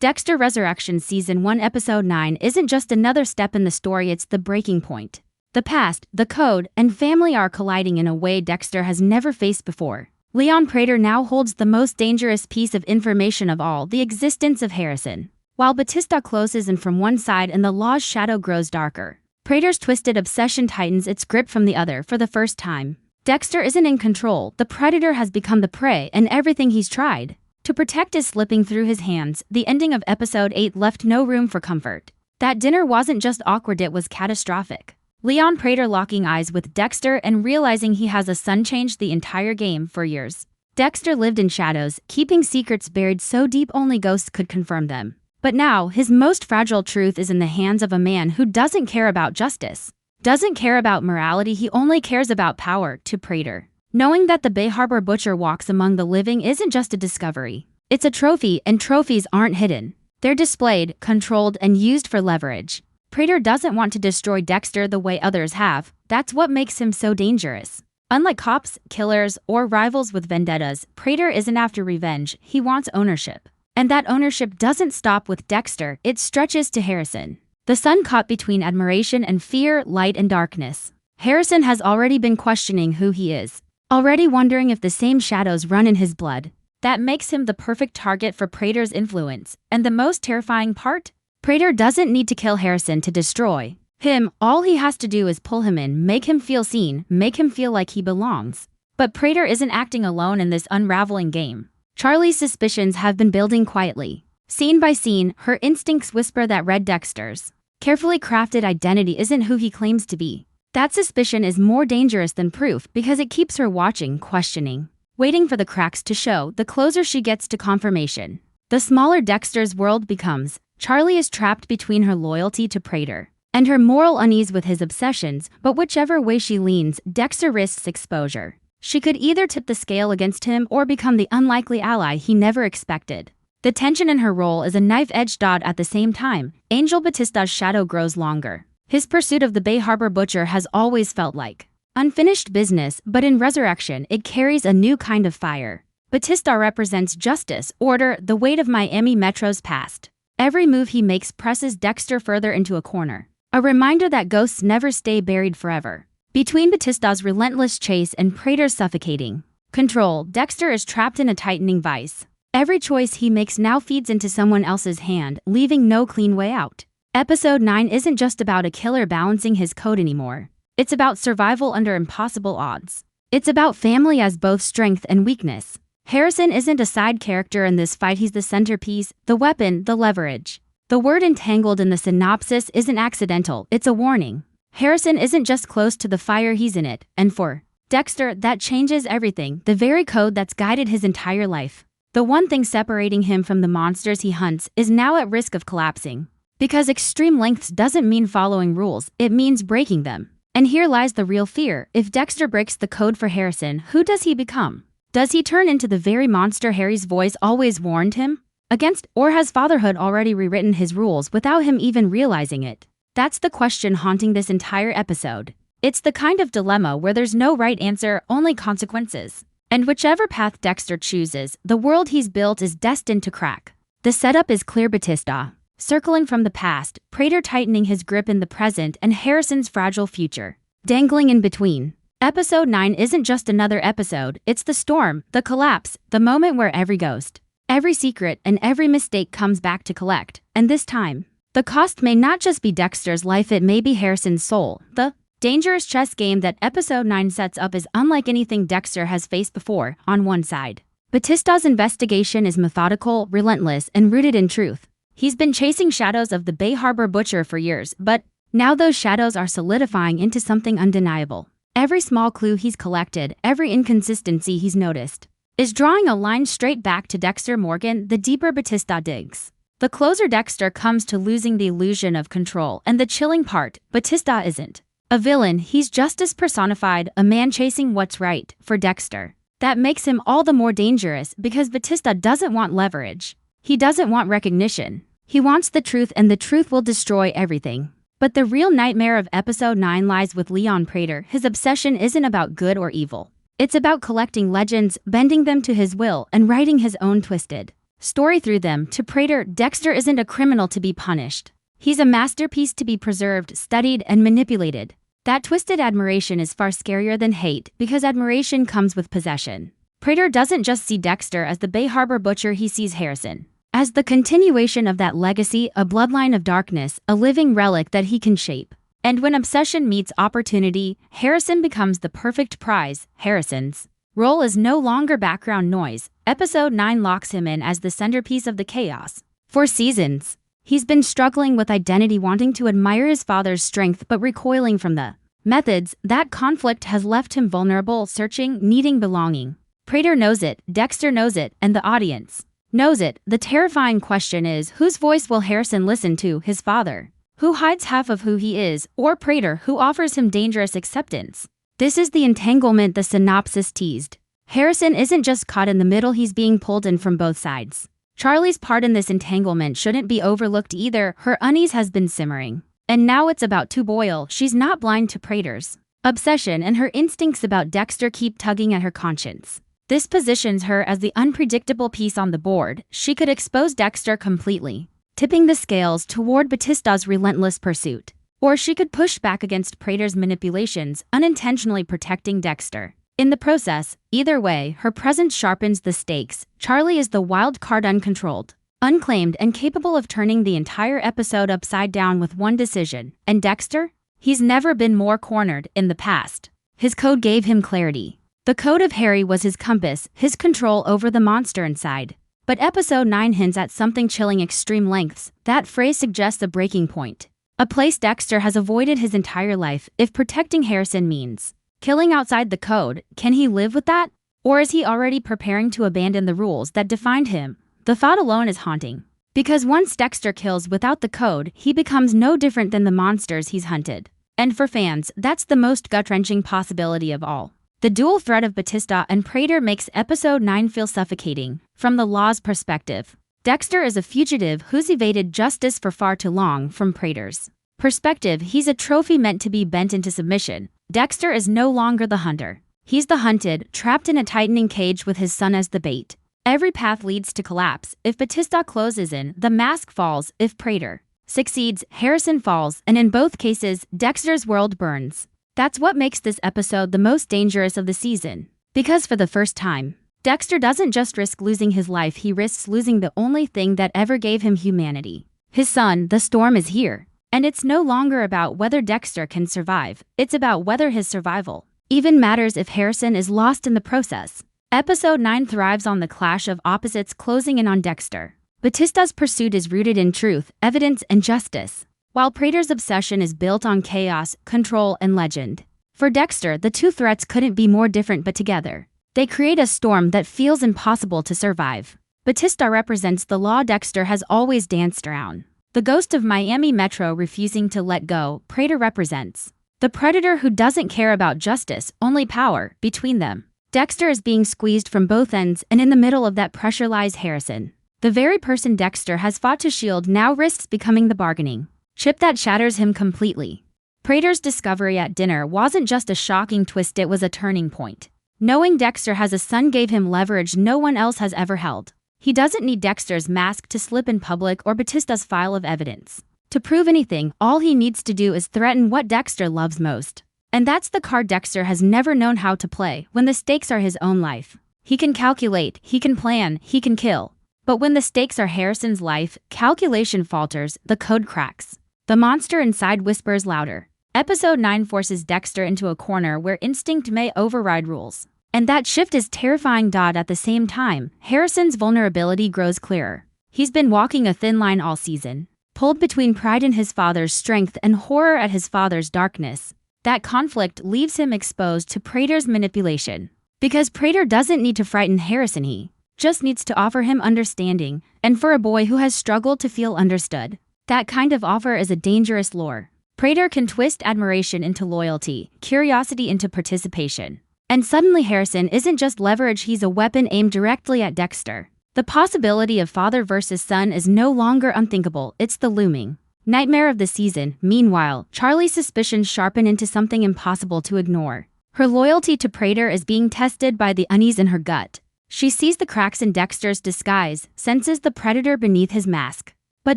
Dexter Resurrection Season 1 Episode 9 isn't just another step in the story, it's the breaking point. The past, the code, and family are colliding in a way Dexter has never faced before. Leon Prader now holds the most dangerous piece of information of all, the existence of Harrison. While Batista closes in from one side and the law's shadow grows darker, Prader's twisted obsession tightens its grip from the other for the first time. Dexter isn't in control, the predator has become the prey, and everything he's tried to protect is slipping through his hands. The ending of Episode 8 left no room for comfort. That dinner wasn't just awkward, it was catastrophic. Leon Prader locking eyes with Dexter and realizing he has a son changed the entire game. For years, Dexter lived in shadows, keeping secrets buried so deep only ghosts could confirm them. But now, his most fragile truth is in the hands of a man who doesn't care about justice, doesn't care about morality, he only cares about power. To Prader, knowing that the Bay Harbor Butcher walks among the living isn't just a discovery. It's a trophy, and trophies aren't hidden. They're displayed, controlled, and used for leverage. Prader doesn't want to destroy Dexter the way others have. That's what makes him so dangerous. Unlike cops, killers, or rivals with vendettas, Prader isn't after revenge, he wants ownership. And that ownership doesn't stop with Dexter, it stretches to Harrison. The son caught between admiration and fear, light and darkness. Harrison has already been questioning who he is, already wondering if the same shadows run in his blood. That makes him the perfect target for Prader's influence. And the most terrifying part? Prader doesn't need to kill Harrison to destroy him. All he has to do is pull him in, make him feel seen, make him feel like he belongs. But Prader isn't acting alone in this unraveling game. Charlie's suspicions have been building quietly. Scene by scene, her instincts whisper that Red Dexter's carefully crafted identity isn't who he claims to be. That suspicion is more dangerous than proof because it keeps her watching, questioning, waiting for the cracks to show. The closer she gets to confirmation, the smaller Dexter's world becomes. Charlie is trapped between her loyalty to Prader and her moral unease with his obsessions, but whichever way she leans, Dexter risks exposure. She could either tip the scale against him or become the unlikely ally he never expected. The tension in her role is a knife-edged dot. At the same time, Angel Batista's shadow grows longer. His pursuit of the Bay Harbor Butcher has always felt like unfinished business, but in Resurrection, it carries a new kind of fire. Batista represents justice, order, the weight of Miami Metro's past. Every move he makes presses Dexter further into a corner, a reminder that ghosts never stay buried forever. Between Batista's relentless chase and Prader's suffocating control, Dexter is trapped in a tightening vice. Every choice he makes now feeds into someone else's hand, leaving no clean way out. Episode 9 isn't just about a killer balancing his code anymore. It's about survival under impossible odds. It's about family as both strength and weakness. Harrison isn't a side character in this fight, he's the centerpiece, the weapon, the leverage. The word entangled in the synopsis isn't accidental, it's a warning. Harrison isn't just close to the fire, he's in it. And for Dexter, that changes everything, the very code that's guided his entire life. The one thing separating him from the monsters he hunts is now at risk of collapsing. Because extreme lengths doesn't mean following rules, it means breaking them. And here lies the real fear. If Dexter breaks the code for Harrison, who does he become? Does he turn into the very monster Harry's voice always warned him against, or has fatherhood already rewritten his rules without him even realizing it? That's the question haunting this entire episode. It's the kind of dilemma where there's no right answer, only consequences. And whichever path Dexter chooses, the world he's built is destined to crack. The setup is clear: Batista circling from the past, Prader tightening his grip in the present, and Harrison's fragile future dangling in between. Episode 9 isn't just another episode, it's the storm, the collapse, the moment where every ghost, every secret, and every mistake comes back to collect. And this time, the cost may not just be Dexter's life, it may be Harrison's soul. The dangerous chess game that Episode 9 sets up is unlike anything Dexter has faced before. On one side, Batista's investigation is methodical, relentless, and rooted in truth. He's been chasing shadows of the Bay Harbor Butcher for years, but now those shadows are solidifying into something undeniable. Every small clue he's collected, every inconsistency he's noticed, is drawing a line straight back to Dexter Morgan. The deeper Batista digs, the closer Dexter comes to losing the illusion of control. And the chilling part, Batista isn't a villain, he's justice personified, a man chasing what's right for Dexter. That makes him all the more dangerous because Batista doesn't want leverage. He doesn't want recognition. He wants the truth, and the truth will destroy everything. But the real nightmare of Episode 9 lies with Leon Prader. His obsession isn't about good or evil. It's about collecting legends, bending them to his will, and writing his own twisted story through them. To Prader, Dexter isn't a criminal to be punished. He's a masterpiece to be preserved, studied, and manipulated. That twisted admiration is far scarier than hate because admiration comes with possession. Prader doesn't just see Dexter as the Bay Harbor butcher, he sees Harrison as the continuation of that legacy, a bloodline of darkness, a living relic that he can shape. And when obsession meets opportunity, Harrison becomes the perfect prize. Harrison's role is no longer background noise. Episode 9 locks him in as the centerpiece of the chaos. For seasons, he's been struggling with identity, wanting to admire his father's strength but recoiling from the methods. That conflict has left him vulnerable, searching, needing belonging. Prader knows it, Dexter knows it, and the audience knows it. The terrifying question is, whose voice will Harrison listen to? His father, who hides half of who he is, or Prader, who offers him dangerous acceptance? This is the entanglement the synopsis teased. Harrison isn't just caught in the middle, he's being pulled in from both sides. Charlie's part in this entanglement shouldn't be overlooked either. Her unease has been simmering, and now it's about to boil. She's not blind to Prader's obsession, and her instincts about Dexter keep tugging at her conscience. This positions her as the unpredictable piece on the board. She could expose Dexter completely, tipping the scales toward Batista's relentless pursuit. Or she could push back against Prader's manipulations, unintentionally protecting Dexter. In the process, either way, her presence sharpens the stakes. Charlie is the wild card, uncontrolled, unclaimed, and capable of turning the entire episode upside down with one decision. And Dexter? He's never been more cornered. In the past, his code gave him clarity. The code of Harry was his compass, his control over the monster inside. But episode 9 hints at something chilling: extreme lengths. That phrase suggests a breaking point. A place Dexter has avoided his entire life. If protecting Harrison means killing outside the code, can he live with that? Or is he already preparing to abandon the rules that defined him? The thought alone is haunting. Because once Dexter kills without the code, he becomes no different than the monsters he's hunted. And for fans, that's the most gut-wrenching possibility of all. The dual threat of Batista and Prader makes episode 9 feel suffocating. From the law's perspective, Dexter is a fugitive who's evaded justice for far too long. From Prader's perspective, he's a trophy meant to be bent into submission. Dexter is no longer the hunter. He's the hunted, trapped in a tightening cage with his son as the bait. Every path leads to collapse. If Batista closes in, the mask falls. If Prader succeeds, Harrison falls, and in both cases, Dexter's world burns. That's what makes this episode the most dangerous of the season. Because for the first time, Dexter doesn't just risk losing his life, he risks losing the only thing that ever gave him humanity. His son. The storm is here. And it's no longer about whether Dexter can survive, it's about whether his survival even matters if Harrison is lost in the process. Episode 9 thrives on the clash of opposites closing in on Dexter. Batista's pursuit is rooted in truth, evidence, and justice, while Prader's obsession is built on chaos, control, and legend. For Dexter, the two threats couldn't be more different, but together they create a storm that feels impossible to survive. Batista represents the law Dexter has always danced around, the ghost of Miami Metro refusing to let go. Prader represents the predator who doesn't care about justice, only power. Between them, Dexter is being squeezed from both ends, and in the middle of that pressure lies Harrison. The very person Dexter has fought to shield now risks becoming the bargaining chip that shatters him completely. Prader's discovery at dinner wasn't just a shocking twist, it was a turning point. Knowing Dexter has a son gave him leverage no one else has ever held. He doesn't need Dexter's mask to slip in public or Batista's file of evidence to prove anything. All he needs to do is threaten what Dexter loves most. And that's the card Dexter has never known how to play. When the stakes are his own life, he can calculate, he can plan, he can kill. But when the stakes are Harrison's life, calculation falters, the code cracks. The monster inside whispers louder. Episode 9 forces Dexter into a corner where instinct may override rules. And that shift is terrifying. At the same time, Harrison's vulnerability grows clearer. He's been walking a thin line all season, pulled between pride in his father's strength and horror at his father's darkness. That conflict leaves him exposed to Prader's manipulation. Because Prader doesn't need to frighten Harrison, he just needs to offer him understanding. And for a boy who has struggled to feel understood, that kind of offer is a dangerous lure. Prader can twist admiration into loyalty, curiosity into participation. And suddenly Harrison isn't just leverage, he's a weapon aimed directly at Dexter. The possibility of father versus son is no longer unthinkable, it's the looming nightmare of the season. Meanwhile, Charlie's suspicions sharpen into something impossible to ignore. Her loyalty to Prader is being tested by the unease in her gut. She sees the cracks in Dexter's disguise, senses the predator beneath his mask, but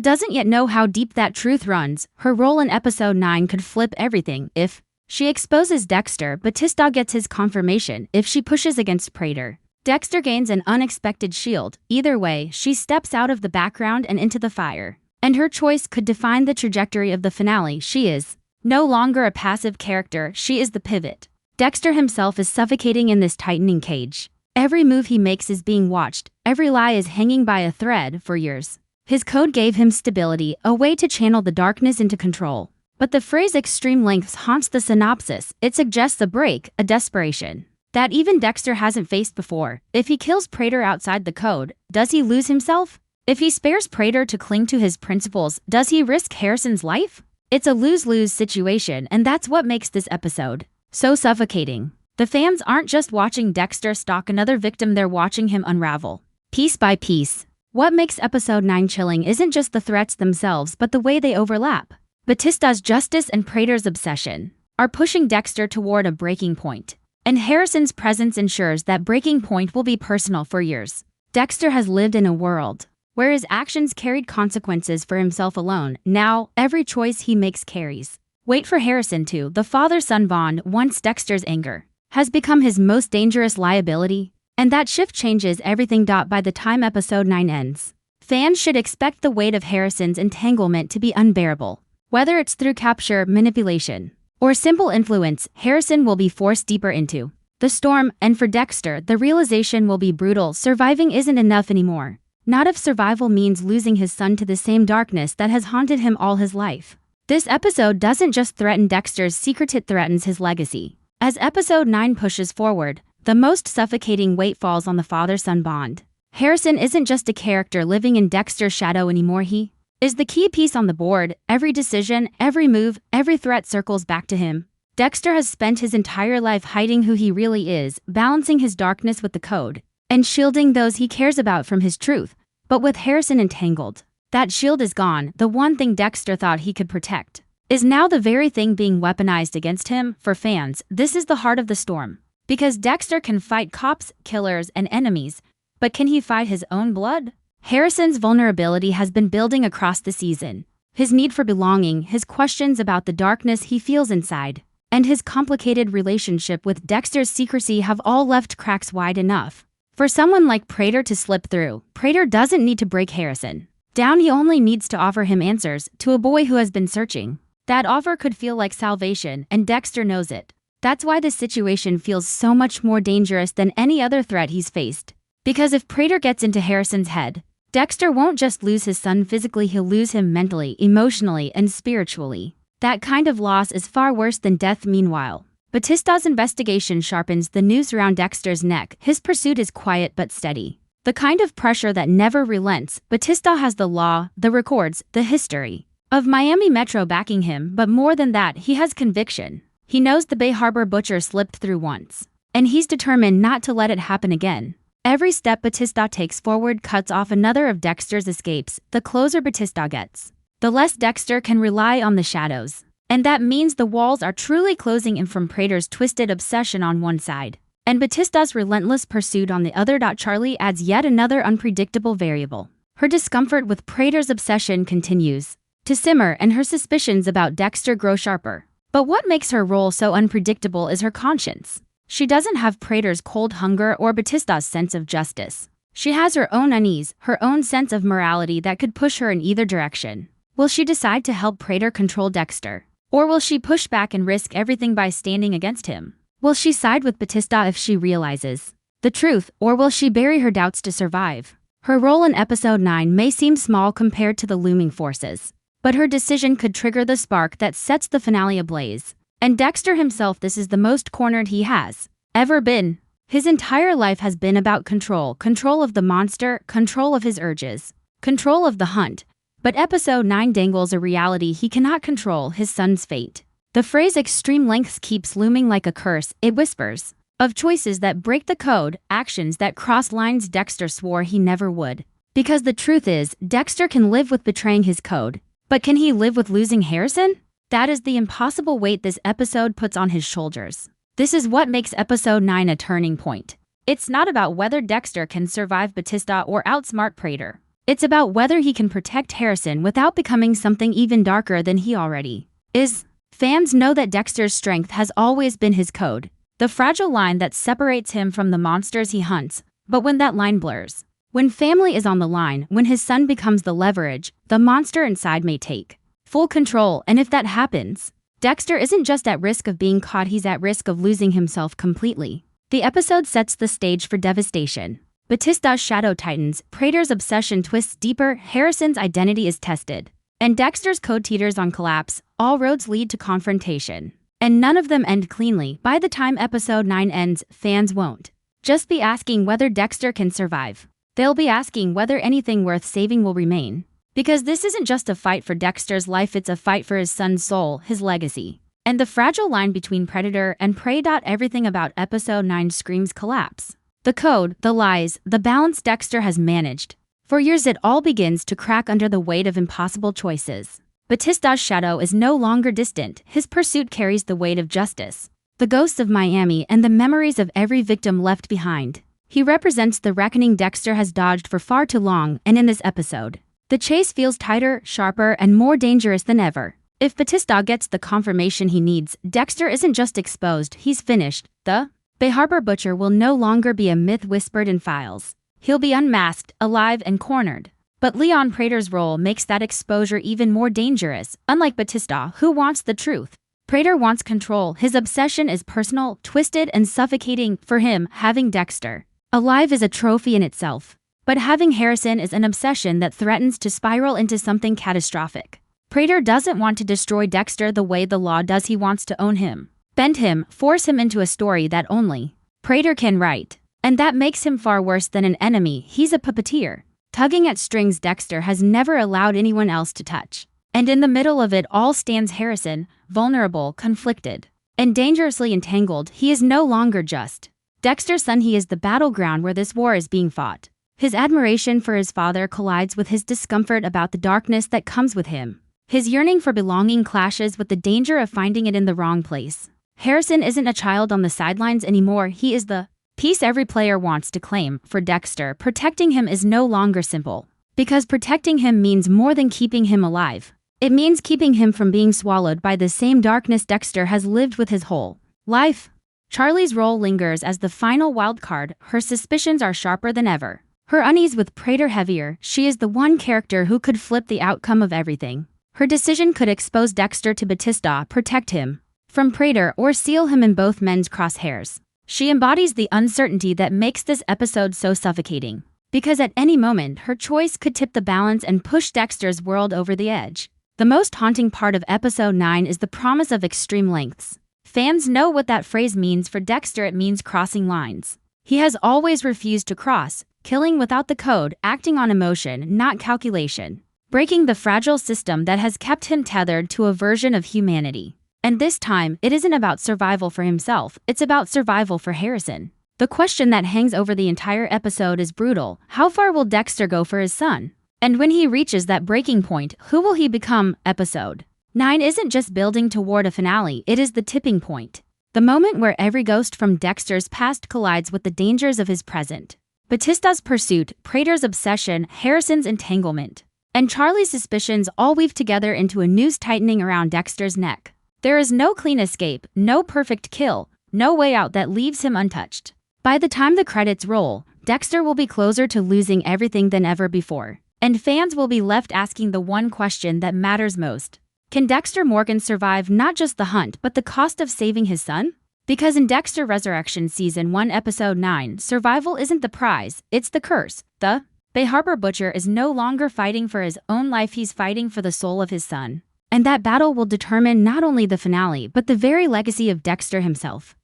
doesn't yet know how deep that truth runs. Her role in episode 9 could flip everything. If she exposes Dexter, Batista gets his confirmation. If she pushes against Prader, Dexter gains an unexpected shield. Either way, she steps out of the background and into the fire. And her choice could define the trajectory of the finale. She is no longer a passive character, she is the pivot. Dexter himself is suffocating in this tightening cage. Every move he makes is being watched, every lie is hanging by a thread. For years, his code gave him stability, a way to channel the darkness into control. But the phrase extreme lengths haunts the synopsis. It suggests a break, a desperation that even Dexter hasn't faced before. If he kills Prader outside the code, does he lose himself? If he spares Prader to cling to his principles, does he risk Harrison's life? It's a lose-lose situation, and that's what makes this episode so suffocating. The fans aren't just watching Dexter stalk another victim, they're watching him unravel, piece by piece. What makes episode 9 chilling isn't just the threats themselves, but the way they overlap. Batista's justice and Prader's obsession are pushing Dexter toward a breaking point. And Harrison's presence ensures that breaking point will be personal for years. Dexter has lived in a world where his actions carried consequences for himself alone. Now, every choice he makes carries weight for Harrison too. The father-son bond, once Dexter's anger, has become his most dangerous liability. And that shift changes everything. By the time episode 9 ends, fans should expect the weight of Harrison's entanglement to be unbearable. Whether it's through capture, manipulation, or simple influence, Harrison will be forced deeper into the storm, and for Dexter, the realization will be brutal. Surviving isn't enough anymore. Not if survival means losing his son to the same darkness that has haunted him all his life. This episode doesn't just threaten Dexter's secret, it threatens his legacy. As episode 9 pushes forward, the most suffocating weight falls on the father-son bond. Harrison isn't just a character living in Dexter's shadow anymore, he is the key piece on the board. Every decision, every move, every threat circles back to him. Dexter has spent his entire life hiding who he really is, balancing his darkness with the code, and shielding those he cares about from his truth. But with Harrison entangled, that shield is gone. The one thing Dexter thought he could protect is now the very thing being weaponized against him. For fans, this is the heart of the storm. Because Dexter can fight cops, killers, and enemies, but can he fight his own blood? Harrison's vulnerability has been building across the season. His need for belonging, his questions about the darkness he feels inside, and his complicated relationship with Dexter's secrecy have all left cracks wide enough for someone like Prader to slip through. Prader doesn't need to break Harrison down, he only needs to offer him answers to a boy who has been searching. That offer could feel like salvation, and Dexter knows it. That's why this situation feels so much more dangerous than any other threat he's faced. Because if Prader gets into Harrison's head, Dexter won't just lose his son physically, he'll lose him mentally, emotionally, and spiritually. That kind of loss is far worse than death. Meanwhile, Batista's investigation sharpens the noose around Dexter's neck. His pursuit is quiet but steady. The kind of pressure that never relents. Batista has the law, the records, the history of Miami Metro backing him, but more than that, he has conviction. He knows the Bay Harbor butcher slipped through once, and he's determined not to let it happen again. Every step Batista takes forward cuts off another of Dexter's escapes. The closer Batista gets, the less Dexter can rely on the shadows. And that means the walls are truly closing in from Prader's twisted obsession on one side, and Batista's relentless pursuit on the other. Charlie adds yet another unpredictable variable. Her discomfort with Prader's obsession continues to simmer, and her suspicions about Dexter grow sharper. But what makes her role so unpredictable is her conscience. She doesn't have Prader's cold hunger or Batista's sense of justice. She has her own unease, her own sense of morality that could push her in either direction. Will she decide to help Prader control Dexter? Or will she push back and risk everything by standing against him? Will she side with Batista if she realizes the truth, or will she bury her doubts to survive? Her role in episode 9 may seem small compared to the looming forces, but her decision could trigger the spark that sets the finale ablaze. And Dexter himself, this is the most cornered he has ever been. His entire life has been about control. Control of the monster, control of his urges, control of the hunt. But episode 9 dangles a reality he cannot control: his son's fate. The phrase extreme lengths keeps looming like a curse. It whispers of choices that break the code, actions that cross lines Dexter swore he never would. Because the truth is, Dexter can live with betraying his code. But can he live with losing Harrison? That is the impossible weight this episode puts on his shoulders. This is what makes episode 9 a turning point. It's not about whether Dexter can survive Batista or outsmart Prader. It's about whether he can protect Harrison without becoming something even darker than he already is. Fans know that Dexter's strength has always been his code, the fragile line that separates him from the monsters he hunts. But when that line blurs, when family is on the line, when his son becomes the leverage, the monster inside may take full control. And if that happens, Dexter isn't just at risk of being caught, he's at risk of losing himself completely. The episode sets the stage for devastation. Batista's shadow tightens, Prader's obsession twists deeper, Harrison's identity is tested, and Dexter's code teeters on collapse. All roads lead to confrontation, and none of them end cleanly. By the time episode 9 ends, fans won't just be asking whether Dexter can survive. They'll be asking whether anything worth saving will remain. Because this isn't just a fight for Dexter's life, it's a fight for his son's soul, his legacy. And the fragile line between predator and prey. Everything about episode 9 screams collapse. The code, the lies, the balance Dexter has managed. For years it all begins to crack under the weight of impossible choices. Batista's shadow is no longer distant, his pursuit carries the weight of justice, the ghosts of Miami and the memories of every victim left behind. He represents the reckoning Dexter has dodged for far too long, and in this episode, the chase feels tighter, sharper, and more dangerous than ever. If Batista gets the confirmation he needs, Dexter isn't just exposed, he's finished. The Bay Harbor Butcher will no longer be a myth whispered in files. He'll be unmasked, alive, and cornered. But Leon Prader's role makes that exposure even more dangerous. Unlike Batista, who wants the truth, Prader wants control. His obsession is personal, twisted, and suffocating. For him, having Dexter alive is a trophy in itself. But having Harrison is an obsession that threatens to spiral into something catastrophic. Prader doesn't want to destroy Dexter the way the law does. He wants to own him, bend him, force him into a story that only Prader can write. And that makes him far worse than an enemy. He's a puppeteer, tugging at strings Dexter has never allowed anyone else to touch. And in the middle of it all stands Harrison, vulnerable, conflicted, and dangerously entangled. He is no longer just Dexter's son, he is the battleground where this war is being fought. His admiration for his father collides with his discomfort about the darkness that comes with him. His yearning for belonging clashes with the danger of finding it in the wrong place. Harrison isn't a child on the sidelines anymore, he is the piece every player wants to claim. For Dexter, protecting him is no longer simple. Because protecting him means more than keeping him alive. It means keeping him from being swallowed by the same darkness Dexter has lived with his whole life. Charlie's role lingers as the final wild card. Her suspicions are sharper than ever. Her unease with Prader heavier. She is the one character who could flip the outcome of everything. Her decision could expose Dexter to Batista, protect him from Prader, or seal him in both men's crosshairs. She embodies the uncertainty that makes this episode so suffocating. Because at any moment, her choice could tip the balance and push Dexter's world over the edge. The most haunting part of episode 9 is the promise of extreme lengths. Fans know what that phrase means. For Dexter, it means crossing lines. He has always refused to cross, killing without the code, acting on emotion, not calculation, breaking the fragile system that has kept him tethered to a version of humanity. And this time, it isn't about survival for himself, it's about survival for Harrison. The question that hangs over the entire episode is brutal. How far will Dexter go for his son? And when he reaches that breaking point, who will he become? Episode 9 isn't just building toward a finale, it is the tipping point. The moment where every ghost from Dexter's past collides with the dangers of his present. Batista's pursuit, Prader's obsession, Harrison's entanglement, and Charlie's suspicions all weave together into a noose tightening around Dexter's neck. There is no clean escape, no perfect kill, no way out that leaves him untouched. By the time the credits roll, Dexter will be closer to losing everything than ever before. And fans will be left asking the one question that matters most. Can Dexter Morgan survive not just the hunt but the cost of saving his son? Because in Dexter Resurrection Season 1 Episode 9, survival isn't the prize, it's the curse. The Bay Harbor Butcher is no longer fighting for his own life, he's fighting for the soul of his son. And that battle will determine not only the finale but the very legacy of Dexter himself.